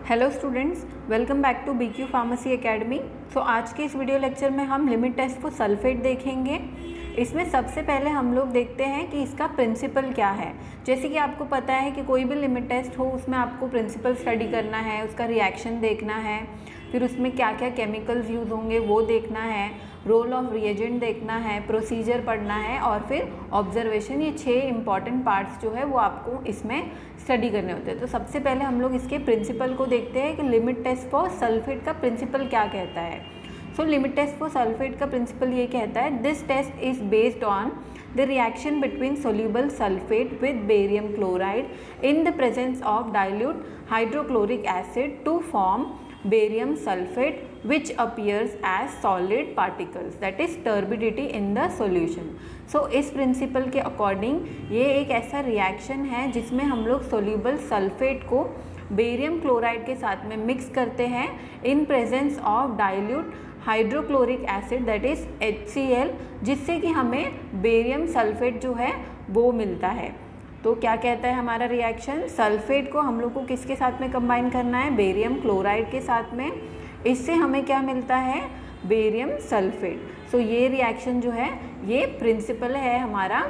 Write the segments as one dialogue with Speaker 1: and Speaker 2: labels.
Speaker 1: Hello students, welcome back to BQ pharmacy academy. So आज के इस वीडियो लेक्चर में हम लिमिट टेस्ट फॉर सल्फेट देखेंगे। इसमें सबसे पहले हम लोग देखते हैं कि इसका प्रिंसिपल क्या है। जैसे कि आपको पता है कि कोई भी लिमिट टेस्ट हो उसमें आपको प्रिंसिपल स्टडी करना है, उसका रिएक्शन देखना है, फिर उसमें क्या क्या केमिकल्स यूज़ होंगे वो देखना है, रोल ऑफ रिएजेंट देखना है, प्रोसीजर पढ़ना है और फिर ऑब्जर्वेशन। ये 6 इंपॉर्टेंट पार्ट्स जो है वो आपको इसमें स्टडी करने होते हैं। तो सबसे पहले हम लोग इसके प्रिंसिपल को देखते हैं कि लिमिट टेस्ट फॉर सल्फेट का प्रिंसिपल क्या कहता है। So limit test for sulfate का प्रिंसिपल ये कहता है, this test is based on the reaction between soluble sulfate with barium chloride in the presence of dilute hydrochloric acid to form barium sulfate which appears as solid particles, that is turbidity in the solution. So इस principal के according ये एक ऐसा reaction है जिसमें हम लोग soluble sulphate को बेरियम क्लोराइड के साथ में मिक्स करते हैं in presence of dilute hydrochloric acid that is HCl, जिससे कि हमें बेरियम सल्फेट जो है वो मिलता है। तो क्या कहता है हमारा रिएक्शन, सल्फेट को हम लोग को किसके साथ में कंबाइन करना है, बेरियम क्लोराइड के साथ में। इससे हमें क्या मिलता है, बेरियम सल्फेट। सो ये रिएक्शन जो है ये प्रिंसिपल है हमारा।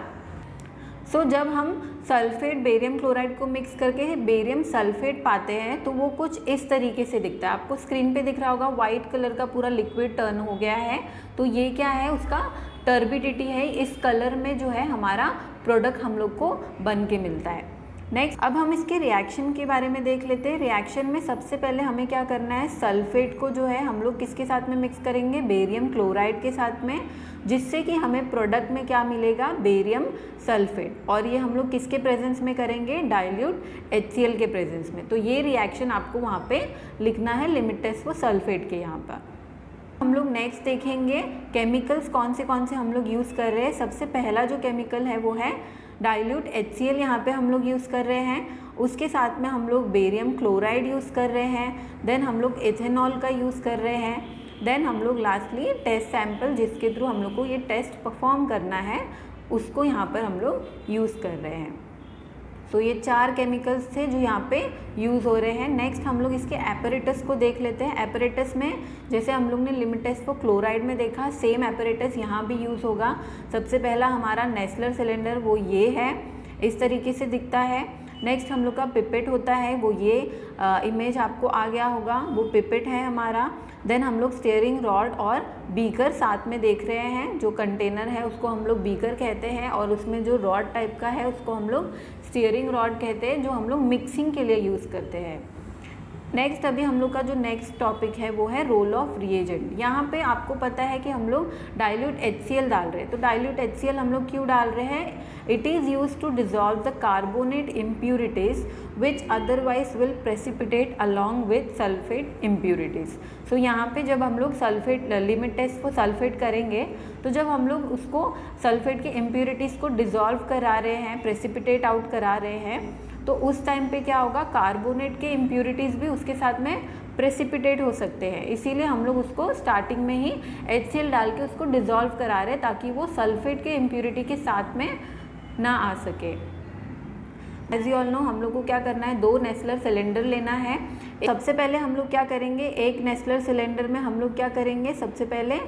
Speaker 1: सो जब हम सल्फेट बेरियम क्लोराइड को मिक्स करके बेरियम सल्फेट पाते हैं तो वो कुछ इस तरीके से दिखता है। आपको स्क्रीन पे दिख रहा होगा वाइट कलर का पूरा लिक्विड टर्न हो गया है। तो ये क्या है, उसका टर्बिडिटी है। इस कलर में जो है हमारा प्रोडक्ट हम लोग को बन के मिलता है। नेक्स्ट अब हम इसके रिएक्शन के बारे में देख लेते हैं। रिएक्शन में सबसे पहले हमें क्या करना है, सल्फेट को जो है हम लोग किसके साथ में मिक्स करेंगे, बेरियम क्लोराइड के साथ में, जिससे कि हमें प्रोडक्ट में क्या मिलेगा, बेरियम सल्फेट। और ये हम लोग किसके प्रेजेंस में करेंगे, डाइल्यूट HCl के प्रेजेंस में। तो ये रिएक्शन आपको वहाँ पे लिखना है लिमिट टेस्ट फॉर सल्फेट के। यहाँ पर हम लोग नेक्स्ट देखेंगे केमिकल्स कौन से हम लोग यूज़ कर रहे हैं। सबसे पहला जो केमिकल है वो है डाइल्यूट HCl, यहाँ पे हम लोग यूज़ कर रहे हैं। उसके साथ में हम लोग बेरियम क्लोराइड यूज़ कर रहे हैं, देन हम लोग एथेनॉल का यूज़ कर रहे हैं, देन हम लोग लास्टली टेस्ट सैंपल जिसके थ्रू हम लोग को ये टेस्ट परफॉर्म करना है उसको यहाँ पर हम लोग यूज़ कर रहे हैं। सो ये 4 केमिकल्स थे जो यहाँ पे यूज़ हो रहे हैं। नेक्स्ट हम लोग इसके एपरेटस को देख लेते हैं। एपरेटस में जैसे हम लोग ने लिमिट टेस्ट फॉर क्लोराइड में देखा, सेम एपरेटस यहाँ भी यूज़ होगा। सबसे पहला हमारा नेस्लर सिलेंडर वो ये है, इस तरीके से दिखता है। नेक्स्ट हम लोग का पिपेट होता है, वो ये इमेज आपको आ गया होगा, वो पिपेट है हमारा। देन हम लोग स्टीयरिंग रॉड और बीकर साथ में देख रहे हैं। जो कंटेनर है उसको हम लोग बीकर कहते हैं और उसमें जो रॉड टाइप का है उसको हम लोग स्टीयरिंग रॉड कहते हैं, जो हम लोग मिक्सिंग के लिए यूज़ करते हैं। नेक्स्ट अभी हम लोग का जो नेक्स्ट टॉपिक है वो है रोल ऑफ रिएजेंट। यहाँ पे आपको पता है कि हम लोग डाइल्यूट HCl डाल रहे हैं। तो डाइल्यूट HCl हम लोग क्यों डाल रहे हैं, it is use to dissolve the carbonate impurities which otherwise will precipitate along with sulphate impurities. So यहाँ पे जब हम लोग सल्फेट लिमिट टेस्ट को सल्फेट करेंगे तो जब हम लोग उसको सल्फेट की इम्प्यूरिटीज़ को डिजॉल्व करा रहे हैं, प्रेसिपिटेट आउट करा रहे हैं, तो उस टाइम पे क्या होगा, कार्बोनेट के इम्प्यूरिटीज़ भी उसके साथ में प्रेसिपिटेट हो सकते हैं। इसीलिए हम लोग उसको स्टार्टिंग में ही HCl डाल के उसको डिज़ोल्व करा रहे हैं ताकि वो सल्फेट के इम्प्यूरिटी के साथ में ना आ सके। एज यू ऑल नो हम लोग को क्या करना है, 2 नेस्लर सिलेंडर लेना है। सबसे पहले हम लोग क्या करेंगे, एक नेस्लर सिलेंडर में हम लोग क्या करेंगे, सबसे पहले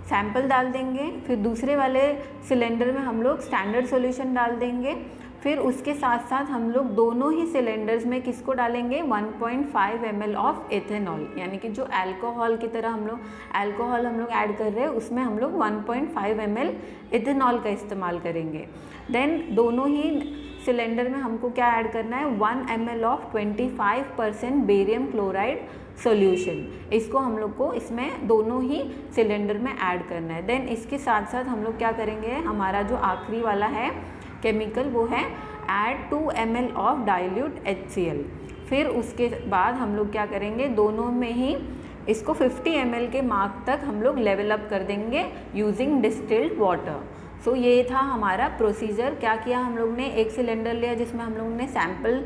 Speaker 1: सैंपल डाल देंगे, फिर दूसरे वाले सिलेंडर में हम लोग स्टैंडर्ड सॉल्यूशन डाल देंगे। फिर उसके साथ साथ हम लोग दोनों ही सिलेंडर्स में किसको डालेंगे, 1.5 ml ऑफ एथेनॉल, यानी कि जो अल्कोहल की तरह हम लोग अल्कोहल हम लोग ऐड कर रहे हैं उसमें हम लोग 1.5 ml एथेनॉल का इस्तेमाल करेंगे। देन दोनों ही सिलेंडर में हमको क्या ऐड करना है, 1 ml of 25% barium chloride solution. इसको हम लोग को इसमें दोनों ही सिलेंडर में ऐड करना है। देन इसके साथ साथ हम लोग क्या करेंगे, हमारा जो आखिरी वाला है केमिकल वो है add 2 ml of dilute HCl। फिर उसके बाद हम लोग क्या करेंगे, दोनों में ही इसको 50 ml के मार्क तक हम लोग लेवल अप कर देंगे यूजिंग डिस्टिल्ड वाटर। सो ये था हमारा प्रोसीजर। क्या किया हम लोग ने, एक सिलेंडर लिया जिसमें हम लोग ने सैंपल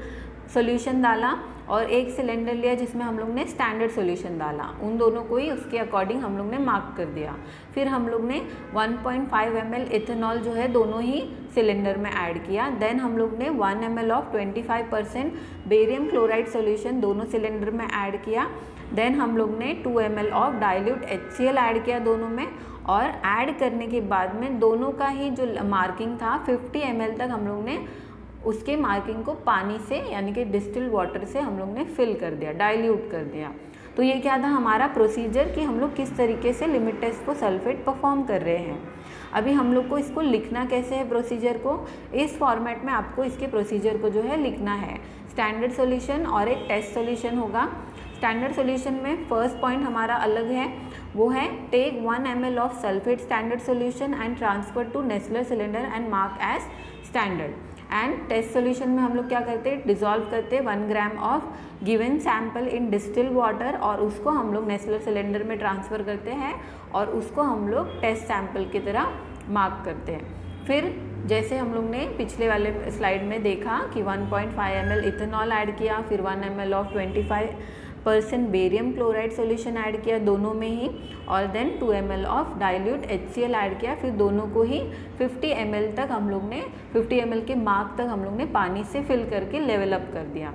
Speaker 1: सॉल्यूशन डाला और एक सिलेंडर लिया जिसमें हम लोग ने स्टैंडर्ड सॉल्यूशन डाला, उन दोनों को ही उसके अकॉर्डिंग हम लोग ने मार्क कर दिया। फिर हम लोग ने 1.5 ml इथेनॉल जो है दोनों ही सिलेंडर में ऐड किया। देन हम लोग ने 1 ml of 25% barium chloride solution दोनों सिलेंडर में ऐड किया। देन हम लोग ने 2 ml of dilute HCl add किया दोनों में, और ऐड करने के बाद में दोनों का ही जो मार्किंग था 50 ml तक हम लोग ने उसके मार्किंग को पानी से यानी कि डिस्टिल्ड वाटर से हम लोग ने फिल कर दिया, डाइल्यूट कर दिया। तो ये क्या था हमारा प्रोसीजर कि हम लोग किस तरीके से limit test for sulfate perform कर रहे हैं। अभी हम लोग को इसको लिखना कैसे है प्रोसीजर को, इस फॉर्मेट में आपको इसके प्रोसीजर को जो है लिखना है। स्टैंडर्ड सॉल्यूशन और एक टेस्ट सॉल्यूशन होगा। स्टैंडर्ड सॉल्यूशन में फर्स्ट पॉइंट हमारा अलग है, वो है take 1 ml of sulfate standard solution and transfer to Nessler cylinder and mark as standard. And test solution में हम लोग क्या करते हैं, डिसॉल्व करते हैं 1 gram of given sample in distilled water और उसको हम लोग नेस्लर सिलेंडर में ट्रांसफ़र करते हैं और उसको हम लोग टेस्ट सैंपल की तरह मार्क करते हैं। फिर जैसे हम लोग ने पिछले वाले स्लाइड में देखा कि 1.5 ml इथेनॉल ऐड किया, फिर 1 ml of 25% barium chloride solution add किया दोनों में ही, और then 2 ml of dilute HCl add किया। फिर दोनों को ही 50 ml तक हम लोग ने 50 ml के मार्क तक हम लोग ने पानी से फिल करके लेवल अप कर दिया।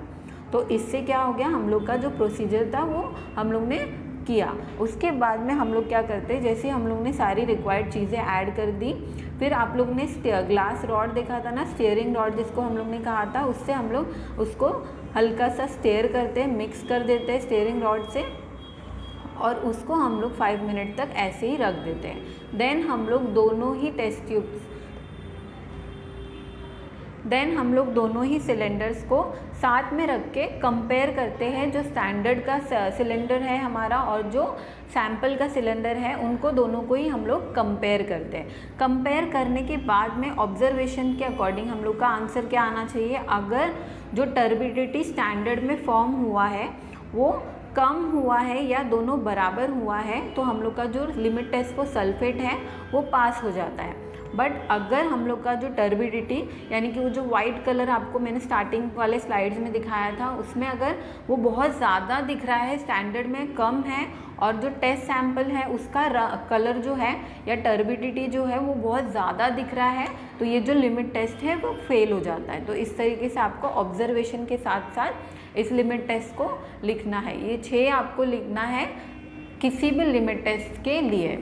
Speaker 1: तो इससे क्या हो गया, हम लोग का जो प्रोसीजर था वो हम लोग ने किया। उसके बाद में हम लोग क्या करते हैं, जैसे हम लोग ने सारी रिक्वायर्ड चीज़ें ऐड कर दी, फिर आप लोग ने ग्लास रॉड देखा था ना, स्टीयरिंग रॉड जिसको हम लोग ने कहा था, उससे हम लोग उसको हल्का सा स्टेयर करते हैं, मिक्स कर देते हैं स्टीयरिंग रॉड से, और उसको हम लोग 5 मिनट तक ऐसे ही रख देते हैं। देन हम लोग दोनों ही सिलेंडर्स को साथ में रख के कंपेयर करते हैं। जो स्टैंडर्ड का सिलेंडर है हमारा और जो सैंपल का सिलेंडर है, उनको दोनों को ही हम लोग कंपेयर करते हैं। कंपेयर करने के बाद में ऑब्जर्वेशन के अकॉर्डिंग हम लोग का आंसर क्या आना चाहिए, अगर जो टर्बिडिटी स्टैंडर्ड में फॉर्म हुआ है वो कम हुआ है या दोनों बराबर हुआ है, तो हम लोग का जो लिमिट टेस्ट फॉर सल्फेट है वो पास हो जाता है। बट अगर हम लोग का जो टर्बिडिटी यानी कि वो जो वाइट कलर आपको मैंने स्टार्टिंग वाले स्लाइड्स में दिखाया था, उसमें अगर वो बहुत ज़्यादा दिख रहा है, स्टैंडर्ड में कम है, और जो टेस्ट सैंपल है उसका कलर जो है या टर्बिडिटी जो है वो बहुत ज़्यादा दिख रहा है, तो ये जो लिमिट टेस्ट है वो फेल हो जाता है। तो इस तरीके से आपको ऑब्जर्वेशन के साथ साथ इस लिमिट टेस्ट को लिखना है। ये 6 आपको लिखना है किसी भी लिमिट टेस्ट के लिए।